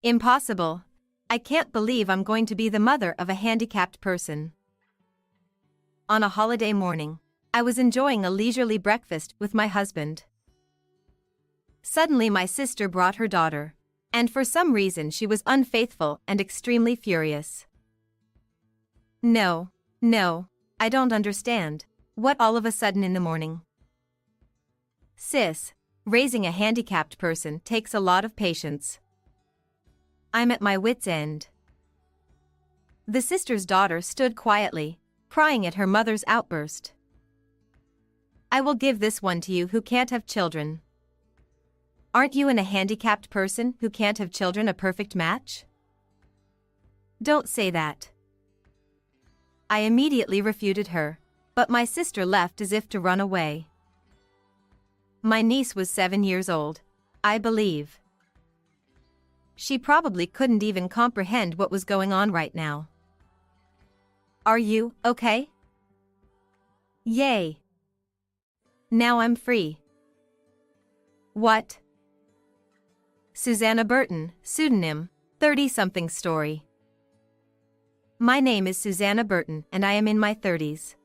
Impossible. I can't believe I'm going to be the mother of a handicapped person. On a holiday morning, I was enjoying a leisurely breakfast with my husband. Suddenly my sister brought her daughter, and for some reason she was unfaithful and extremely furious. No, I don't understand. What all of a sudden in the morning? Sis, raising a handicapped person takes a lot of patience. I'm at my wit's end. The sister's daughter stood quietly, crying at her mother's outburst. I will give this one to you who can't have children. Aren't you and a handicapped person who can't have children a perfect match? Don't say that. I immediately refuted her, but my sister left as if to run away. My niece was 7 years old, I believe. She probably couldn't even comprehend what was going on right now. Are you okay? Yay! Now I'm free. What? Susanna Burton, pseudonym, 30-something story. My name is Susanna Burton and I am in my 30s.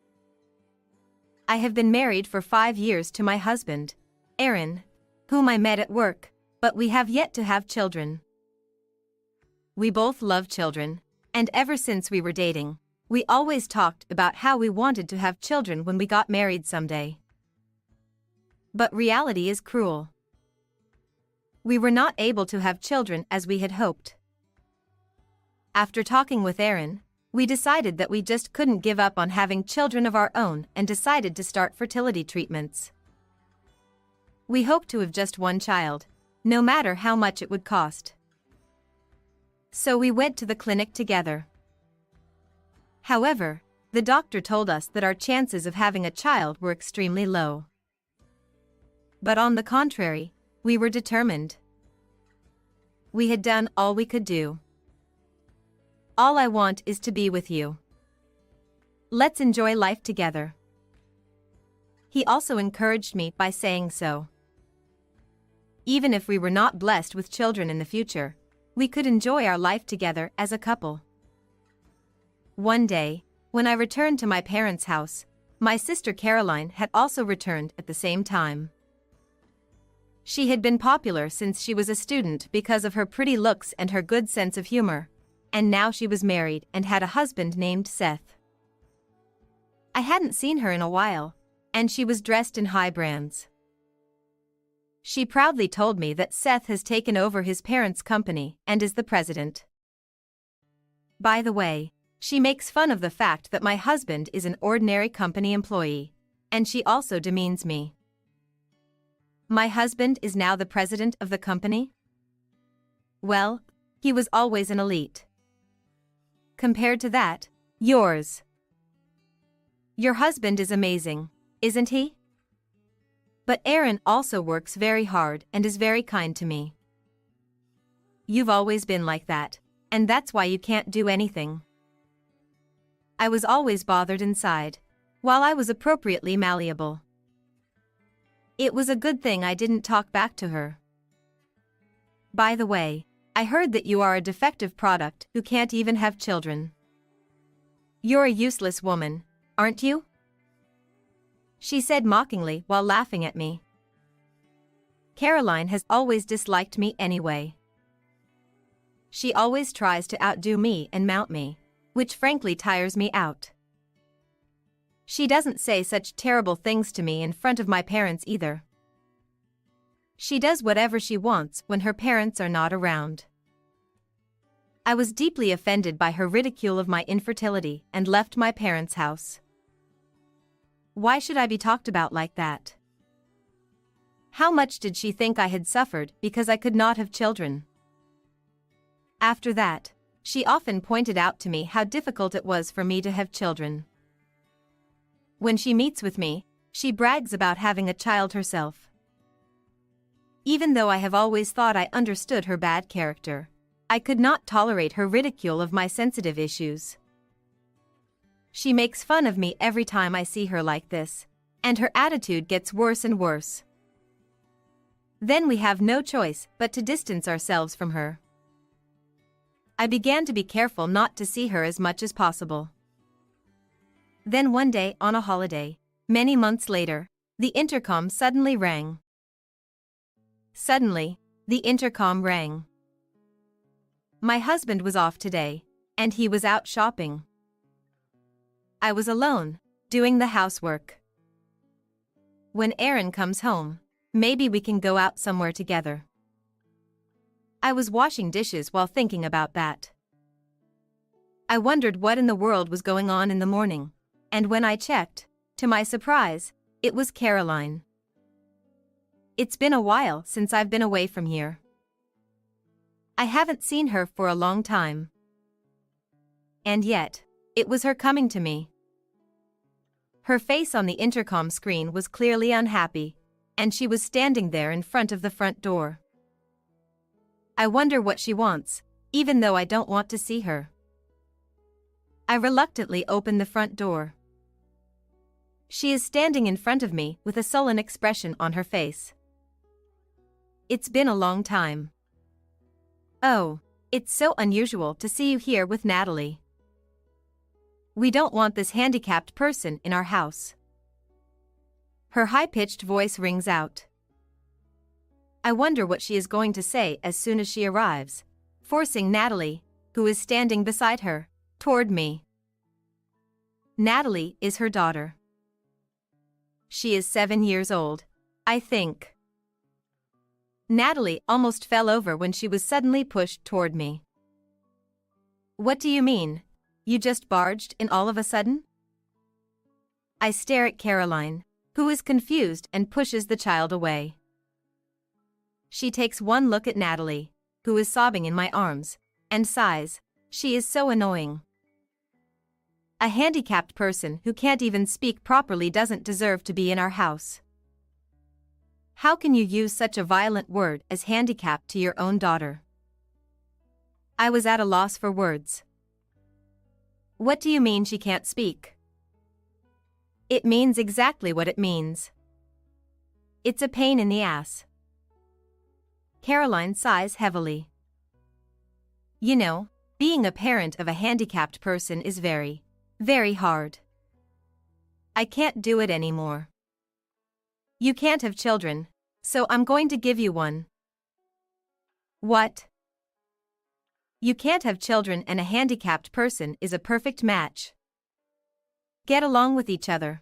I have been married for 5 years to my husband, Aaron, whom I met at work, but we have yet to have children. We both love children, and ever since we were dating, we always talked about how we wanted to have children when we got married someday. But reality is cruel. We were not able to have children as we had hoped. After talking with Aaron, we decided that we just couldn't give up on having children of our own and decided to start fertility treatments. We hoped to have just one child, no matter how much it would cost. So we went to the clinic together. However, the doctor told us that our chances of having a child were extremely low. But on the contrary, we were determined. We had done all we could do. All I want is to be with you. Let's enjoy life together. He also encouraged me by saying so. Even if we were not blessed with children in the future, we could enjoy our life together as a couple. One day, when I returned to my parents' house, my sister Caroline had also returned at the same time. She had been popular since she was a student because of her pretty looks and her good sense of humor, and now she was married and had a husband named Seth. I hadn't seen her in a while, and she was dressed in high brands. She proudly told me that Seth has taken over his parents' company and is the president. By the way, she makes fun of the fact that my husband is an ordinary company employee, and she also demeans me. My husband is now the president of the company? Well, he was always an elite. Compared to that, yours. Your husband is amazing, isn't he? But Aaron also works very hard and is very kind to me. You've always been like that, and that's why you can't do anything. I was always bothered inside, while I was appropriately malleable. It was a good thing I didn't talk back to her. By the way, I heard that you are a defective product who can't even have children. You're a useless woman, aren't you? She said mockingly while laughing at me. Caroline has always disliked me anyway. She always tries to outdo me and mount me, which frankly tires me out. She doesn't say such terrible things to me in front of my parents either. She does whatever she wants when her parents are not around. I was deeply offended by her ridicule of my infertility and left my parents' house. Why should I be talked about like that? How much did she think I had suffered because I could not have children? After that, she often pointed out to me how difficult it was for me to have children. When she meets with me, she brags about having a child herself. Even though I have always thought I understood her bad character, I could not tolerate her ridicule of my sensitive issues. She makes fun of me every time I see her like this, and her attitude gets worse and worse. Then we have no choice but to distance ourselves from her. I began to be careful not to see her as much as possible. Then one day on a holiday, many months later, the intercom suddenly rang. Suddenly, the intercom rang. My husband was off today, and he was out shopping. I was alone, doing the housework. When Aaron comes home, maybe we can go out somewhere together. I was washing dishes while thinking about that. I wondered what in the world was going on in the morning, and when I checked, to my surprise, it was Caroline. It's been a while since I've been away from here. I haven't seen her for a long time. And yet, it was her coming to me. Her face on the intercom screen was clearly unhappy, and she was standing there in front of the front door. I wonder what she wants, even though I don't want to see her. I reluctantly open the front door. She is standing in front of me with a sullen expression on her face. It's been a long time. Oh, it's so unusual to see you here with Natalie. We don't want this handicapped person in our house. Her high-pitched voice rings out. I wonder what she is going to say as soon as she arrives, forcing Natalie, who is standing beside her, toward me. Natalie is her daughter. She is 7 years old, I think. Natalie almost fell over when she was suddenly pushed toward me. What do you mean? You just barged in all of a sudden? I stare at Caroline, who is confused and pushes the child away. She takes one look at Natalie, who is sobbing in my arms, and sighs. She is so annoying. A handicapped person who can't even speak properly doesn't deserve to be in our house. How can you use such a violent word as handicapped to your own daughter? I was at a loss for words. What do you mean she can't speak? It means exactly what it means. It's a pain in the ass. Caroline sighs heavily. You know, being a parent of a handicapped person is very, very hard. I can't do it anymore. You can't have children, so I'm going to give you one. What? You can't have children and a handicapped person is a perfect match. Get along with each other.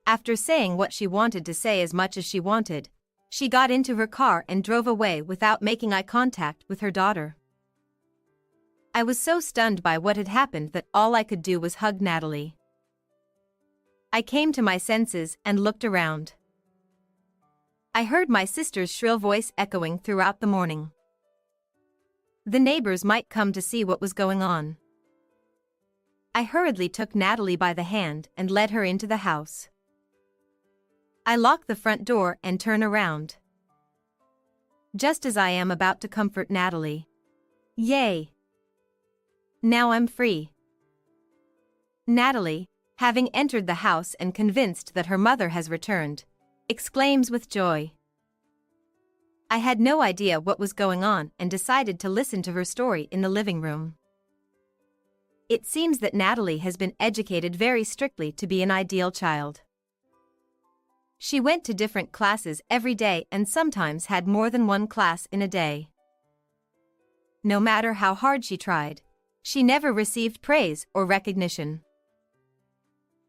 After saying what she wanted to say as much as she wanted, she got into her car and drove away without making eye contact with her daughter. I was so stunned by what had happened that all I could do was hug Natalie. I came to my senses and looked around. I heard my sister's shrill voice echoing throughout the morning. The neighbors might come to see what was going on. I hurriedly took Natalie by the hand and led her into the house. I lock the front door and turn around. Just as I am about to comfort Natalie. Yay! Now I'm free. Natalie, having entered the house and convinced that her mother has returned, exclaims with joy. I had no idea what was going on and decided to listen to her story in the living room. It seems that Natalie has been educated very strictly to be an ideal child. She went to different classes every day and sometimes had more than one class in a day. No matter how hard she tried, she never received praise or recognition.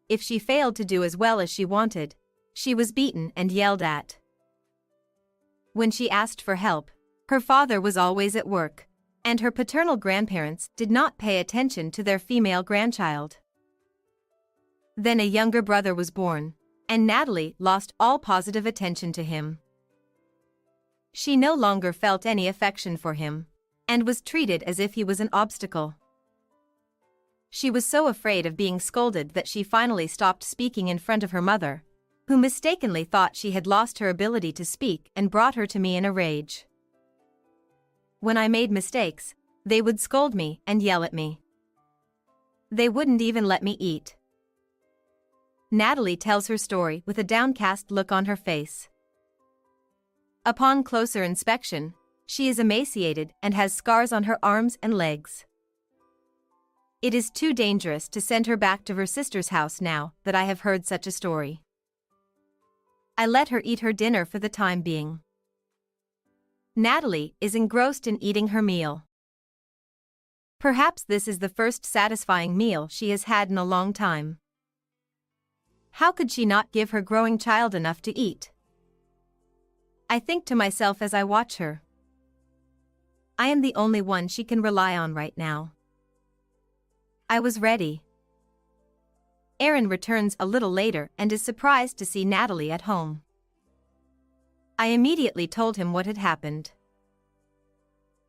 If she failed to do as well as she wanted, she was beaten and yelled at. When she asked for help, her father was always at work, and her paternal grandparents did not pay attention to their female grandchild. Then a younger brother was born, and Natalie lost all positive attention to him. She no longer felt any affection for him, and was treated as if he was an obstacle. She was so afraid of being scolded that she finally stopped speaking in front of her mother, who mistakenly thought she had lost her ability to speak and brought her to me in a rage. When I made mistakes, they would scold me and yell at me. They wouldn't even let me eat. Natalie tells her story with a downcast look on her face. Upon closer inspection, She is emaciated and has scars on her arms and legs. It is too dangerous to send her back to her sister's house now that I have heard such a story. I let her eat her dinner for the time being. Natalie is engrossed in eating her meal. Perhaps this is the first satisfying meal she has had in a long time. How could she not give her growing child enough to eat? I think to myself as I watch her. I am the only one she can rely on right now. I was ready. Aaron returns a little later and is surprised to see Natalie at home. I immediately told him what had happened.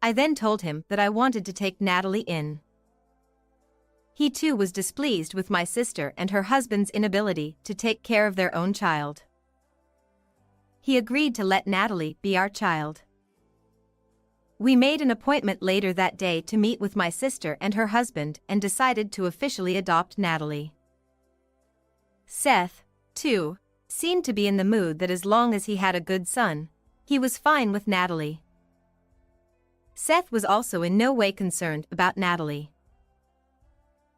I then told him that I wanted to take Natalie in. He too was displeased with my sister and her husband's inability to take care of their own child. He agreed to let Natalie be our child. We made an appointment later that day to meet with my sister and her husband and decided to officially adopt Natalie. Seth, too, seemed to be in the mood that as long as he had a good son, he was fine with Natalie. Seth was also in no way concerned about Natalie.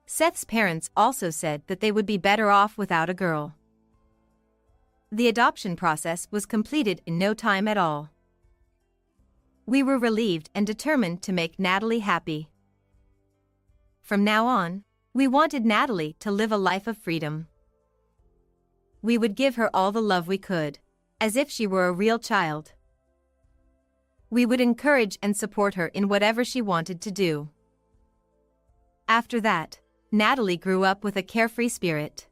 Seth's parents also said that they would be better off without a girl. The adoption process was completed in no time at all. We were relieved and determined to make Natalie happy. From now on, we wanted Natalie to live a life of freedom. We would give her all the love we could, as if she were a real child. We would encourage and support her in whatever she wanted to do. After that, Natalie grew up with a carefree spirit.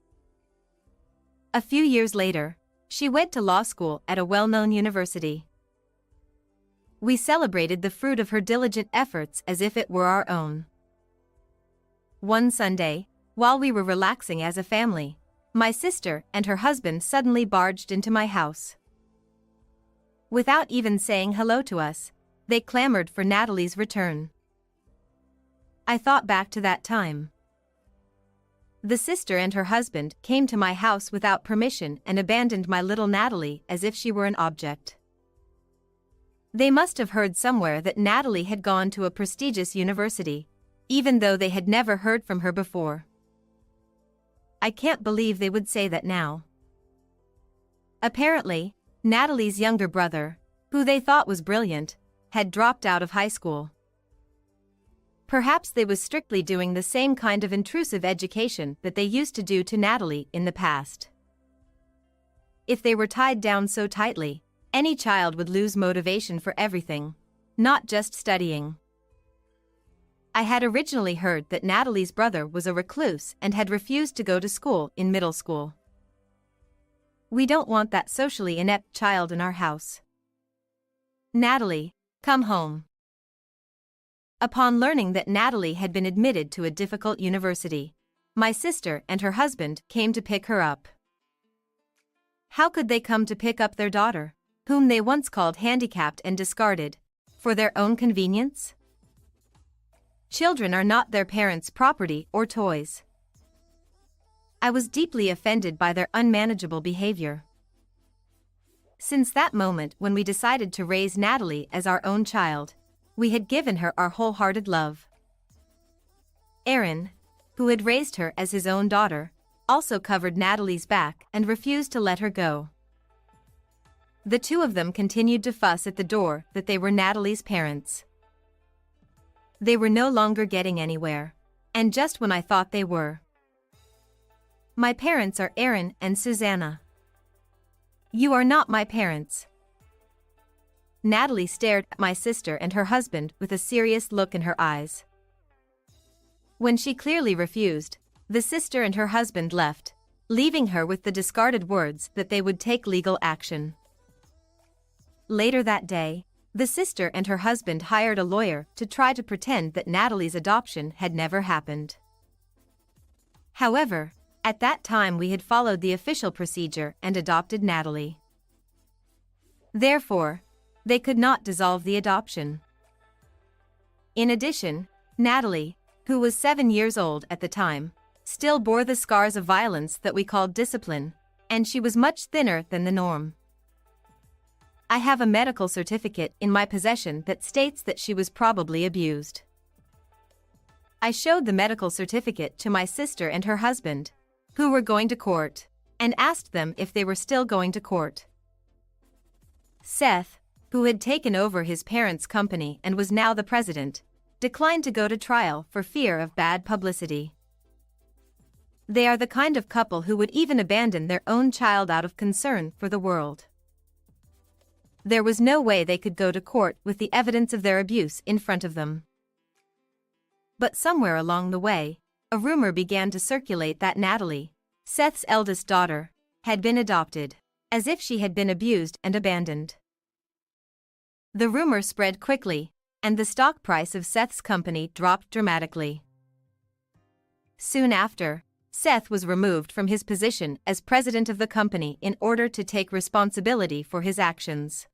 A few years later, she went to law school at a well-known university. We celebrated the fruit of her diligent efforts as if it were our own. One Sunday, while we were relaxing as a family, my sister and her husband suddenly barged into my house. Without even saying hello to us, they clamored for Natalie's return. I thought back to that time. The sister and her husband came to my house without permission and abandoned my little Natalie as if she were an object. They must have heard somewhere that Natalie had gone to a prestigious university, even though they had never heard from her before. I can't believe they would say that now. Apparently, Natalie's younger brother, who they thought was brilliant, had dropped out of high school. Perhaps they was strictly doing the same kind of intrusive education that they used to do to Natalie in the past. If they were tied down so tightly, any child would lose motivation for everything, not just studying. I had originally heard that Natalie's brother was a recluse and had refused to go to school in middle school. We don't want that socially inept child in our house. Natalie, come home. Upon learning that Natalie had been admitted to a difficult university, my sister and her husband came to pick her up. How could they come to pick up their daughter, whom they once called handicapped and discarded, for their own convenience? Children are not their parents' property or toys. I was deeply offended by their unmanageable behavior. Since that moment when we decided to raise Natalie as our own child, we had given her our wholehearted love. Aaron, who had raised her as his own daughter, also covered Natalie's back and refused to let her go. The two of them continued to fuss at the door that they were Natalie's parents. They were no longer getting anywhere, and just when I thought they were. My parents are Aaron and Susanna. You are not my parents. Natalie stared at my sister and her husband with a serious look in her eyes. When she clearly refused, the sister and her husband left, leaving her with the discarded words that they would take legal action. Later that day, the sister and her husband hired a lawyer to try to pretend that Natalie's adoption had never happened. However, at that time we had followed the official procedure and adopted Natalie. Therefore, they could not dissolve the adoption. In addition, Natalie, who was 7 years old at the time, still bore the scars of violence that we called discipline, and she was much thinner than the norm. I have a medical certificate in my possession that states that she was probably abused. I showed the medical certificate to my sister and her husband, who were going to court, and asked them if they were still going to court. Seth, who had taken over his parents' company and was now the president, declined to go to trial for fear of bad publicity. They are the kind of couple who would even abandon their own child out of concern for the world. There was no way they could go to court with the evidence of their abuse in front of them. But somewhere along the way, a rumor began to circulate that Natalie, Seth's eldest daughter, had been adopted, as if she had been abused and abandoned. The rumor spread quickly, and the stock price of Seth's company dropped dramatically. Soon after, Seth was removed from his position as president of the company in order to take responsibility for his actions.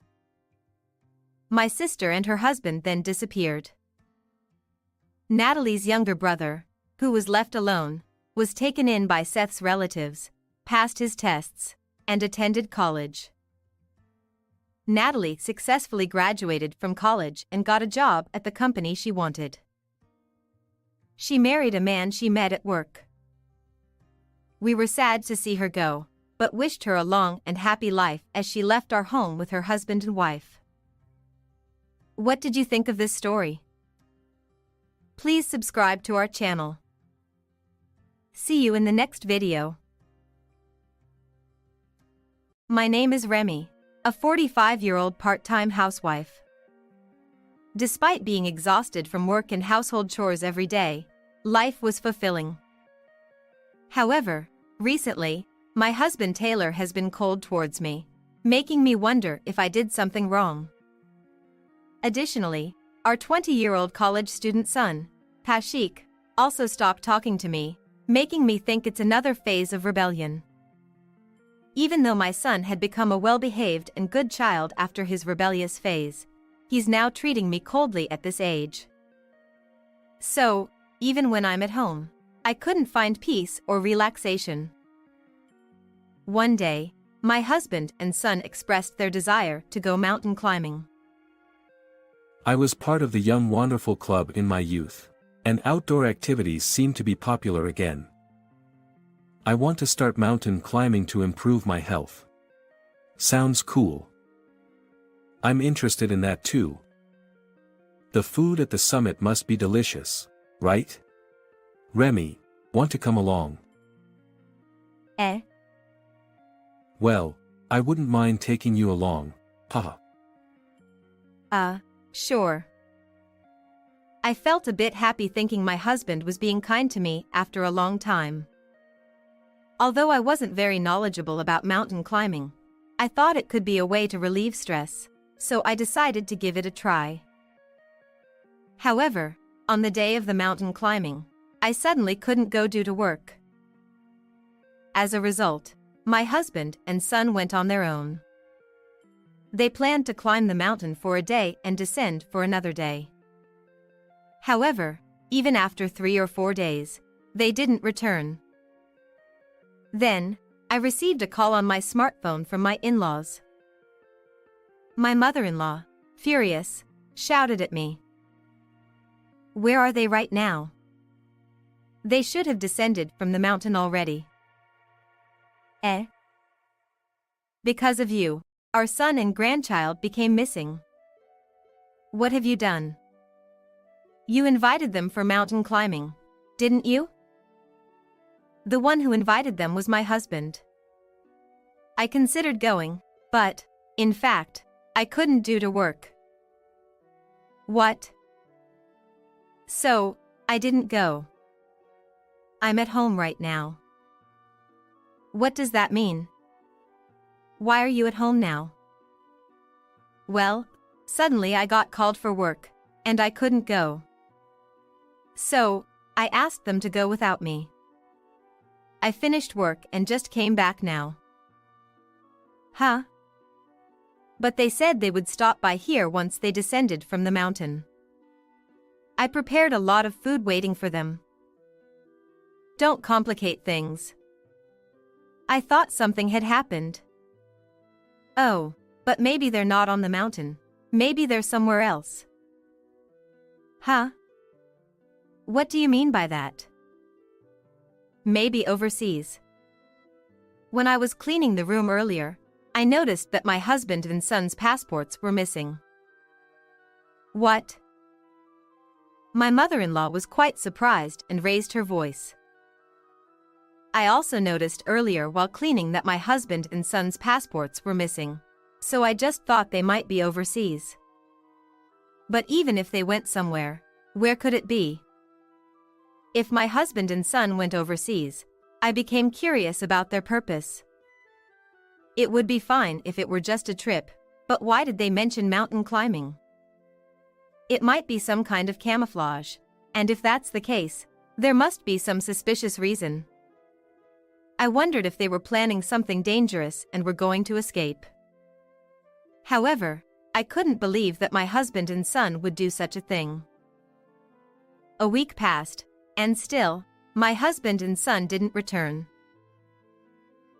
My sister and her husband then disappeared. Natalie's younger brother, who was left alone, was taken in by Seth's relatives, passed his tests, and attended college. Natalie successfully graduated from college and got a job at the company she wanted. She married a man she met at work. We were sad to see her go, but wished her a long and happy life as she left our home with her husband and wife. What did you think of this story? Please subscribe to our channel. See you in the next video. My name is Remy, a 45-year-old part-time housewife. Despite being exhausted from work and household chores every day, life was fulfilling. However, recently, my husband Taylor has been cold towards me, making me wonder if I did something wrong. Additionally, our 20-year-old college student son, Pashik, also stopped talking to me, making me think it's another phase of rebellion. Even though my son had become a well-behaved and good child after his rebellious phase, he's now treating me coldly at this age. So, even when I'm at home, I couldn't find peace or relaxation. One day, my husband and son expressed their desire to go mountain climbing. I was part of the Young Wonderful Club in my youth, and outdoor activities seem to be popular again. I want to start mountain climbing to improve my health. Sounds cool. I'm interested in that too. The food at the summit must be delicious, right? Remy, want to come along? Well, I wouldn't mind taking you along, haha. Sure. I felt a bit happy thinking my husband was being kind to me after a long time. Although I wasn't very knowledgeable about mountain climbing, I thought it could be a way to relieve stress, so I decided to give it a try. However, on the day of the mountain climbing, I suddenly couldn't go due to work. As a result, my husband and son went on their own. They planned to climb the mountain for a day and descend for another day. However, even after 3 or 4 days, they didn't return. Then, I received a call on my smartphone from my in-laws. My mother-in-law, furious, shouted at me. Where are they right now? They should have descended from the mountain already. Because of you, our son and grandchild became missing. What have you done? You invited them for mountain climbing, didn't you? The one who invited them was my husband. I considered going, but, in fact, I couldn't due to work. What? So, I didn't go. I'm at home right now. What does that mean? Why are you at home now? Well, suddenly I got called for work, and I couldn't go. So, I asked them to go without me. I finished work and just came back now. Huh? But they said they would stop by here once they descended from the mountain. I prepared a lot of food waiting for them. Don't complicate things. I thought something had happened. Oh, But maybe they're not on the mountain. Maybe they're somewhere else. Huh? What do you mean by that? Maybe overseas. When I was cleaning the room earlier, I noticed that my husband and son's passports were missing. What? My mother-in-law was quite surprised and raised her voice. I also noticed earlier while cleaning that my husband and son's passports were missing, so I just thought they might be overseas. But even if they went somewhere, where could it be? If my husband and son went overseas, I became curious about their purpose. It would be fine if it were just a trip, but why did they mention mountain climbing? It might be some kind of camouflage, and if that's the case, there must be some suspicious reason. I wondered if they were planning something dangerous and were going to escape. However, I couldn't believe that my husband and son would do such a thing. A week passed, and still, my husband and son didn't return.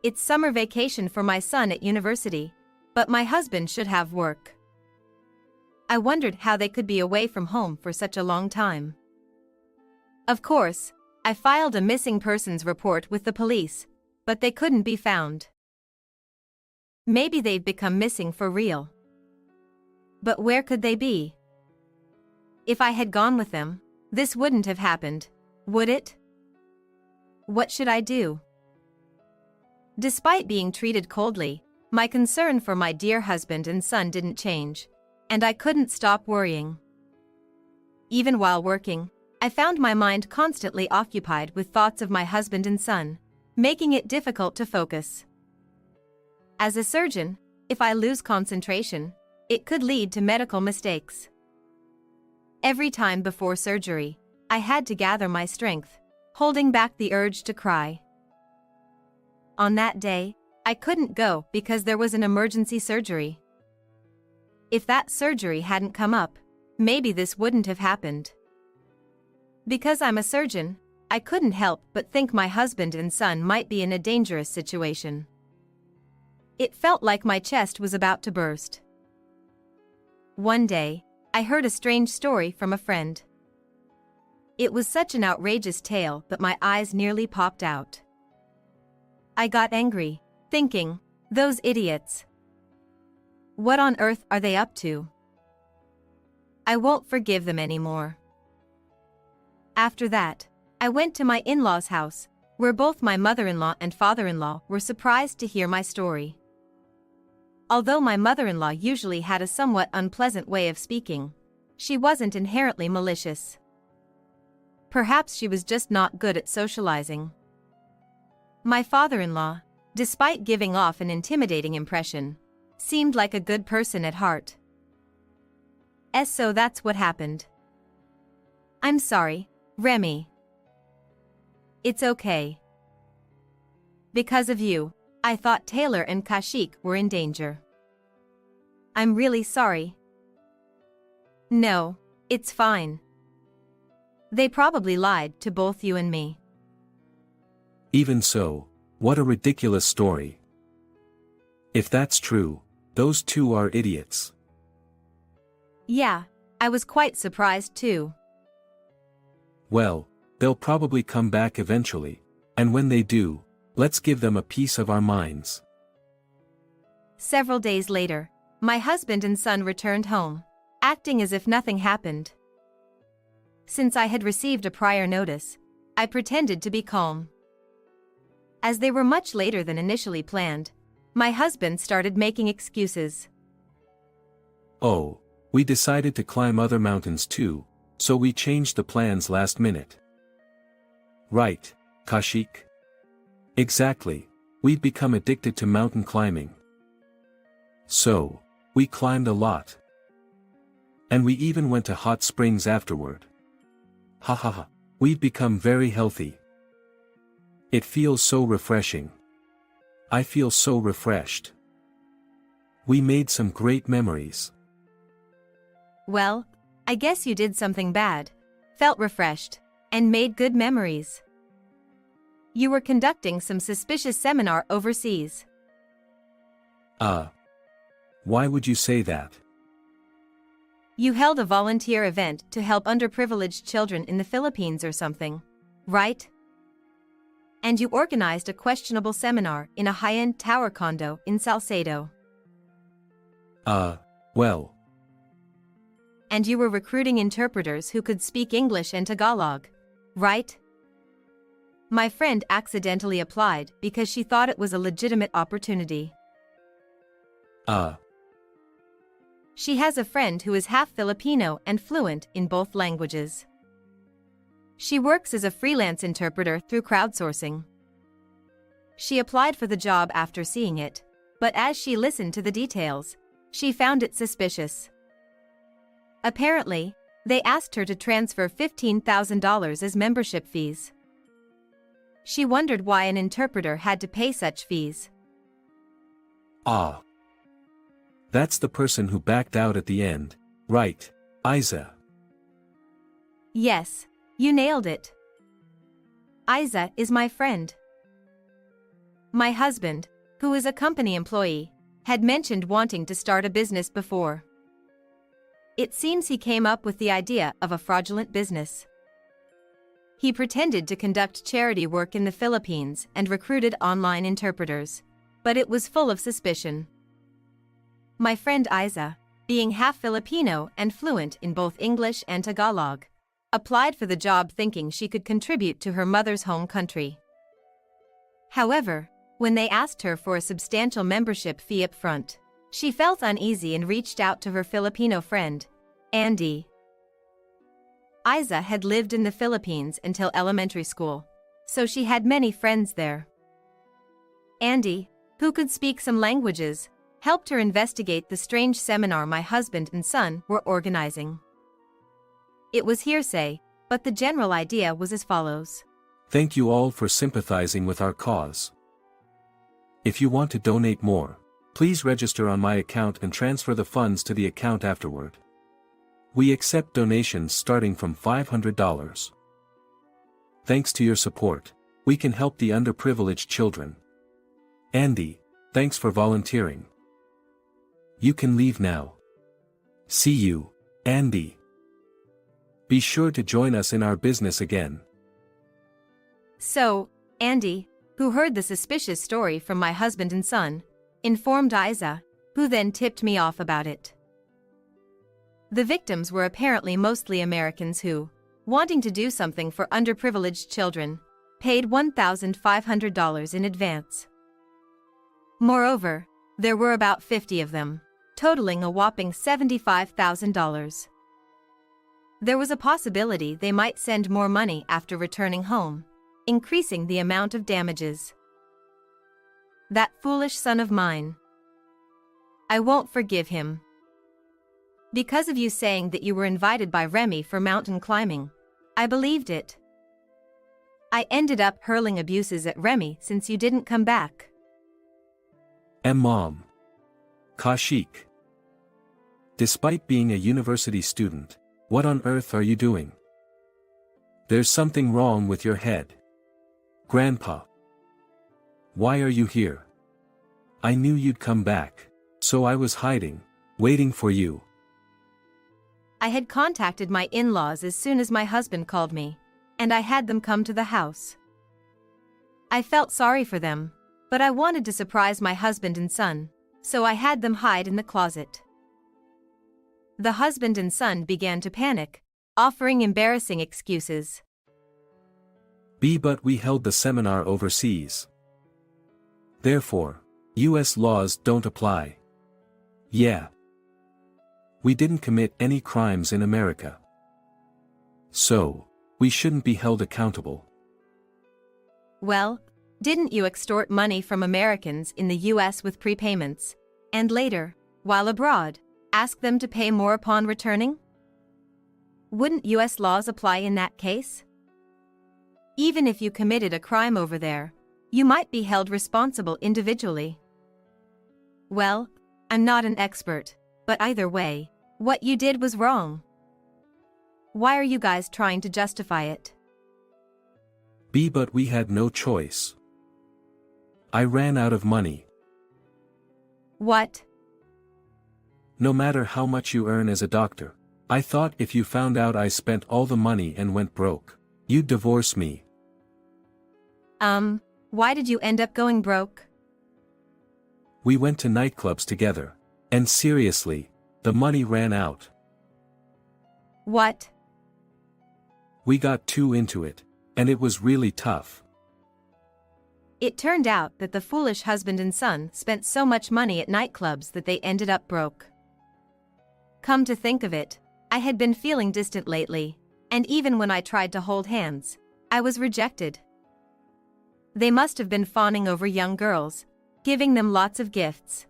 It's summer vacation for my son at university, but my husband should have work. I wondered how they could be away from home for such a long time. Of course, I filed a missing persons report with the police, but they couldn't be found. Maybe they've become missing for real. But where could they be? If I had gone with them, this wouldn't have happened, would it? What should I do? Despite being treated coldly, my concern for my dear husband and son didn't change, and I couldn't stop worrying. Even while working, I found my mind constantly occupied with thoughts of my husband and son, making it difficult to focus. As a surgeon, if I lose concentration, it could lead to medical mistakes. Every time before surgery, I had to gather my strength, holding back the urge to cry. On that day, I couldn't go because there was an emergency surgery. If that surgery hadn't come up, maybe this wouldn't have happened. Because I'm a surgeon, I couldn't help but think my husband and son might be in a dangerous situation. It felt like my chest was about to burst. One day, I heard a strange story from a friend. It was such an outrageous tale that my eyes nearly popped out. I got angry, thinking, those idiots. What on earth are they up to? I won't forgive them anymore. After that, I went to my in-laws' house, where both my mother-in-law and father-in-law were surprised to hear my story. Although my mother-in-law usually had a somewhat unpleasant way of speaking, she wasn't inherently malicious. Perhaps she was just not good at socializing. My father-in-law, despite giving off an intimidating impression, seemed like a good person at heart. So that's what happened. I'm sorry, Remy. It's okay. Because of you, I thought Taylor and Kashik were in danger. I'm really sorry. No, it's fine. They probably lied to both you and me. Even so, what a ridiculous story. If that's true, those two are idiots. Yeah, I was quite surprised too. Well, they'll probably come back eventually, and when they do, let's give them a piece of our minds. Several days later, my husband and son returned home, acting as if nothing happened. Since I had received a prior notice, I pretended to be calm. As they were much later than initially planned, my husband started making excuses. Oh, we decided to climb other mountains too, so we changed the plans last minute. Right, Kashik? Exactly, we'd become addicted to mountain climbing. So, we climbed a lot. And we even went to hot springs afterward. Ha ha ha, we've become very healthy. It feels so refreshing. I feel so refreshed. We made some great memories. Well, I guess you did something bad, felt refreshed, and made good memories. You were conducting some suspicious seminar overseas. Why would you say that? You held a volunteer event to help underprivileged children in the Philippines or something, right? And you organized a questionable seminar in a high-end tower condo in Salcedo. Well. And you were recruiting interpreters who could speak English and Tagalog, right? My friend accidentally applied because she thought it was a legitimate opportunity. She has a friend who is half Filipino and fluent in both languages. She works as a freelance interpreter through crowdsourcing. She applied for the job after seeing it, but as she listened to the details, she found it suspicious. Apparently, they asked her to transfer $15,000 as membership fees. She wondered why an interpreter had to pay such fees. That's the person who backed out at the end, right, Isa? Yes, you nailed it. Isa is my friend. My husband, who is a company employee, had mentioned wanting to start a business before. It seems he came up with the idea of a fraudulent business. He pretended to conduct charity work in the Philippines and recruited online interpreters, but it was full of suspicion. My friend Isa, being half Filipino and fluent in both English and Tagalog, applied for the job thinking she could contribute to her mother's home country. However, when they asked her for a substantial membership fee up front, she felt uneasy and reached out to her Filipino friend, Andy. Isa had lived in the Philippines until elementary school, so she had many friends there. Andy, who could speak some languages, helped her investigate the strange seminar my husband and son were organizing. It was hearsay, but the general idea was as follows. Thank you all for sympathizing with our cause. If you want to donate more, please register on my account and transfer the funds to the account afterward. We accept donations starting from $500. Thanks to your support, we can help the underprivileged children. Andy, thanks for volunteering. You can leave now. See you, Andy. Be sure to join us in our business again. So, Andy, who heard the suspicious story from my husband and son, informed Isa, who then tipped me off about it. The victims were apparently mostly Americans who, wanting to do something for underprivileged children, paid $1,500 in advance. Moreover, there were about 50 of them, totaling a whopping $75,000. There was a possibility they might send more money after returning home, increasing the amount of damages. That foolish son of mine. I won't forgive him. Because of you saying that you were invited by Remy for mountain climbing, I believed it. I ended up hurling abuses at Remy since you didn't come back. Mom. Kashik. Despite being a university student, what on earth are you doing? There's something wrong with your head. Grandpa. Why are you here? I knew you'd come back, so I was hiding, waiting for you. I had contacted my in-laws as soon as my husband called me, and I had them come to the house. I felt sorry for them, but I wanted to surprise my husband and son, so I had them hide in the closet. The husband and son began to panic, offering embarrassing excuses. But we held the seminar overseas. Therefore, US laws don't apply. Yeah. We didn't commit any crimes in America. So, we shouldn't be held accountable. Well, didn't you extort money from Americans in the US with prepayments, and later, while abroad, ask them to pay more upon returning? Wouldn't US laws apply in that case? Even if you committed a crime over there, you might be held responsible individually. Well, I'm not an expert, but either way, what you did was wrong. Why are you guys trying to justify it? But we had no choice. I ran out of money. What? no matter how much you earn as a doctor. I thought if you found out I spent all the money and went broke, you'd divorce me. Why did you end up going broke? We went to nightclubs together. And seriously, the money ran out. What? We got too into it, and it was really tough. It turned out that the foolish husband and son spent so much money at nightclubs that they ended up broke. Come to think of it, I had been feeling distant lately, and even when I tried to hold hands, I was rejected. They must have been fawning over young girls, giving them lots of gifts.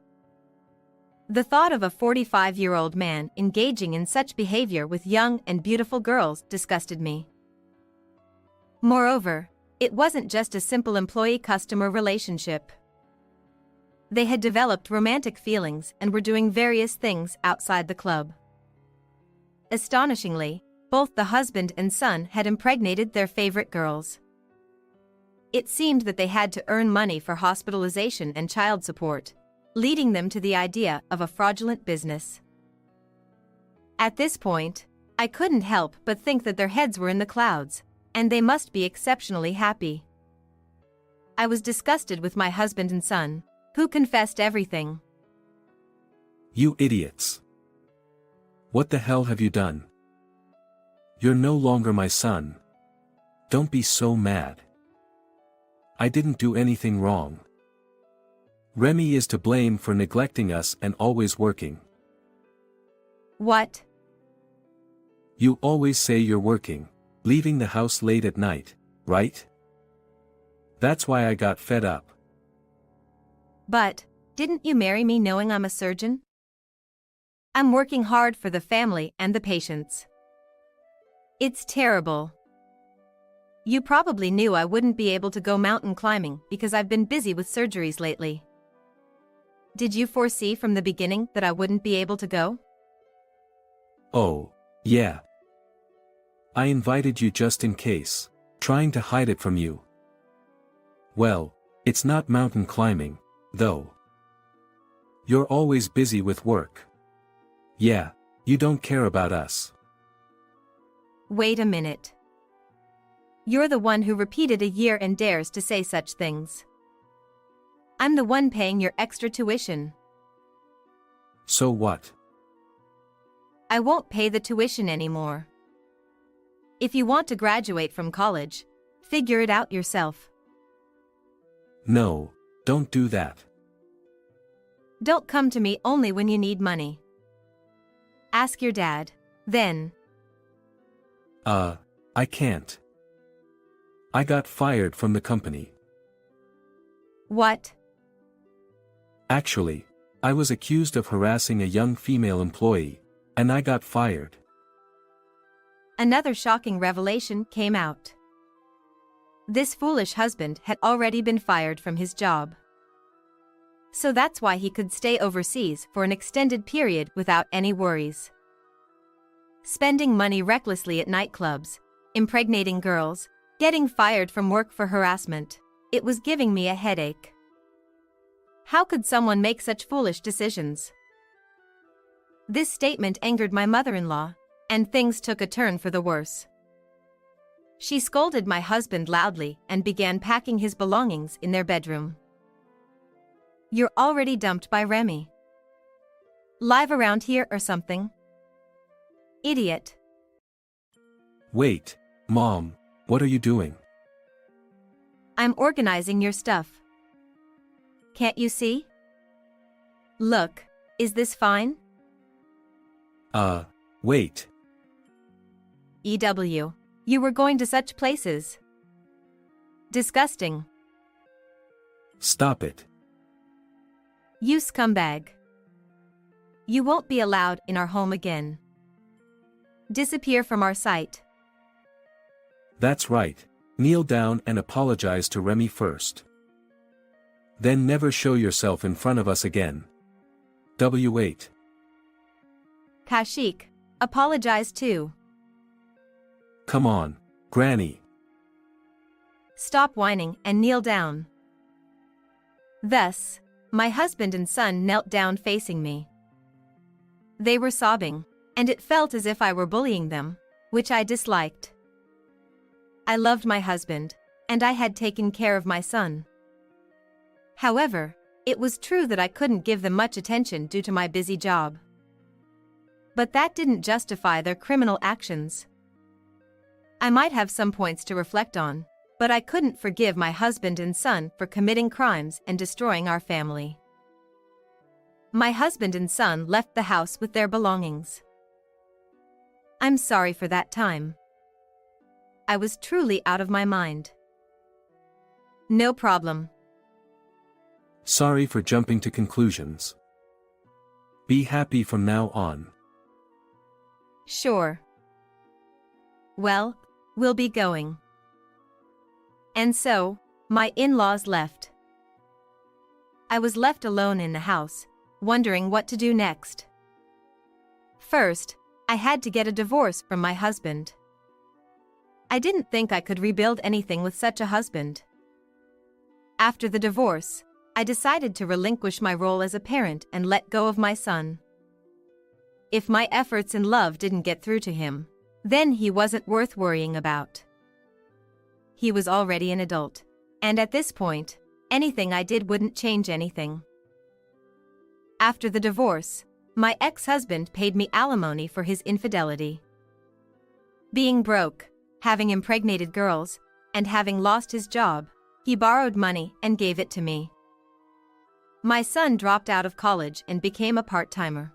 The thought of a 45-year-old man engaging in such behavior with young and beautiful girls disgusted me. Moreover, it wasn't just a simple employee-customer relationship. They had developed romantic feelings and were doing various things outside the club. Astonishingly, both the husband and son had impregnated their favorite girls. It seemed that they had to earn money for hospitalization and child support, leading them to the idea of a fraudulent business. At this point, I couldn't help but think that their heads were in the clouds, and they must be exceptionally happy. I was disgusted with my husband and son, who confessed everything. You idiots! What the hell have you done? You're no longer my son. Don't be so mad. I didn't do anything wrong. Remy is to blame for neglecting us and always working. What? You always say you're working, leaving the house late at night, right? That's why I got fed up. But, didn't you marry me knowing I'm a surgeon? I'm working hard for the family and the patients. It's terrible. You probably knew I wouldn't be able to go mountain climbing because I've been busy with surgeries lately. Did you foresee from the beginning that I wouldn't be able to go? Oh, yeah. I invited you just in case, trying to hide it from you. Well, it's not mountain climbing, though. You're always busy with work. Yeah, you don't care about us. Wait a minute. You're the one who repeated a year and dares to say such things. I'm the one paying your extra tuition. So what? I won't pay the tuition anymore. If you want to graduate from college, figure it out yourself. No, don't do that. Don't come to me only when you need money. Ask your dad, then. I can't. I got fired from the company. What? Actually, I was accused of harassing a young female employee, and I got fired. Another shocking revelation came out. This foolish husband had already been fired from his job. So that's why he could stay overseas for an extended period without any worries. Spending money recklessly at nightclubs, impregnating girls, getting fired from work for harassment, it was giving me a headache. How could someone make such foolish decisions? This statement angered my mother-in-law, and things took a turn for the worse. She scolded my husband loudly and began packing his belongings in their bedroom. You're already dumped by Remy. Live around here or something? Idiot. Wait, Mom, what are you doing? I'm organizing your stuff. Can't you see? Look, is this fine? Wait. EW, you were going to such places. Disgusting. Stop it. You scumbag. You won't be allowed in our home again. Disappear from our sight. That's right. Kneel down and apologize to Remy first. Then never show yourself in front of us again. W8. Kashik, apologize too. Come on, Granny. Stop whining and kneel down. Thus, my husband and son knelt down facing me. They were sobbing, and it felt as if I were bullying them, which I disliked. I loved my husband, and I had taken care of my son. However, it was true that I couldn't give them much attention due to my busy job. But that didn't justify their criminal actions. I might have some points to reflect on, but I couldn't forgive my husband and son for committing crimes and destroying our family. My husband and son left the house with their belongings. I'm sorry for that time. I was truly out of my mind. No problem. Sorry for jumping to conclusions. Be happy from now on. Sure. Well, we'll be going. And so, my in-laws left. I was left alone in the house, wondering what to do next. First, I had to get a divorce from my husband. I didn't think I could rebuild anything with such a husband. After the divorce, I decided to relinquish my role as a parent and let go of my son. If my efforts and love didn't get through to him, then he wasn't worth worrying about. He was already an adult, and at this point, anything I did wouldn't change anything. After the divorce, my ex-husband paid me alimony for his infidelity. Being broke, having impregnated girls, and having lost his job, he borrowed money and gave it to me. My son dropped out of college and became a part-timer.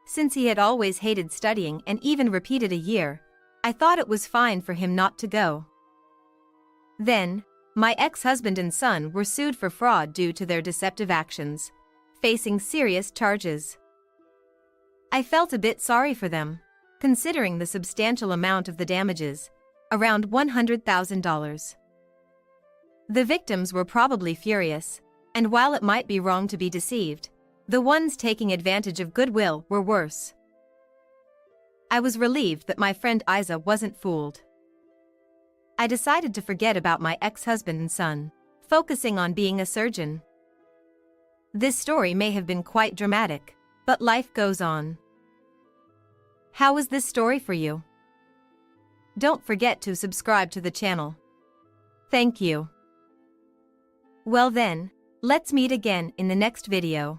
Since he had always hated studying and even repeated a year, I thought it was fine for him not to go. Then, my ex-husband and son were sued for fraud due to their deceptive actions, facing serious charges. I felt a bit sorry for them, considering the substantial amount of the damages, around $100,000. The victims were probably furious, and while it might be wrong to be deceived, the ones taking advantage of goodwill were worse. I was relieved that my friend Isa wasn't fooled. I decided to forget about my ex-husband and son, focusing on being a surgeon. This story may have been quite dramatic, but life goes on. How was this story for you? Don't forget to subscribe to the channel. Thank you. Well then, let's meet again in the next video.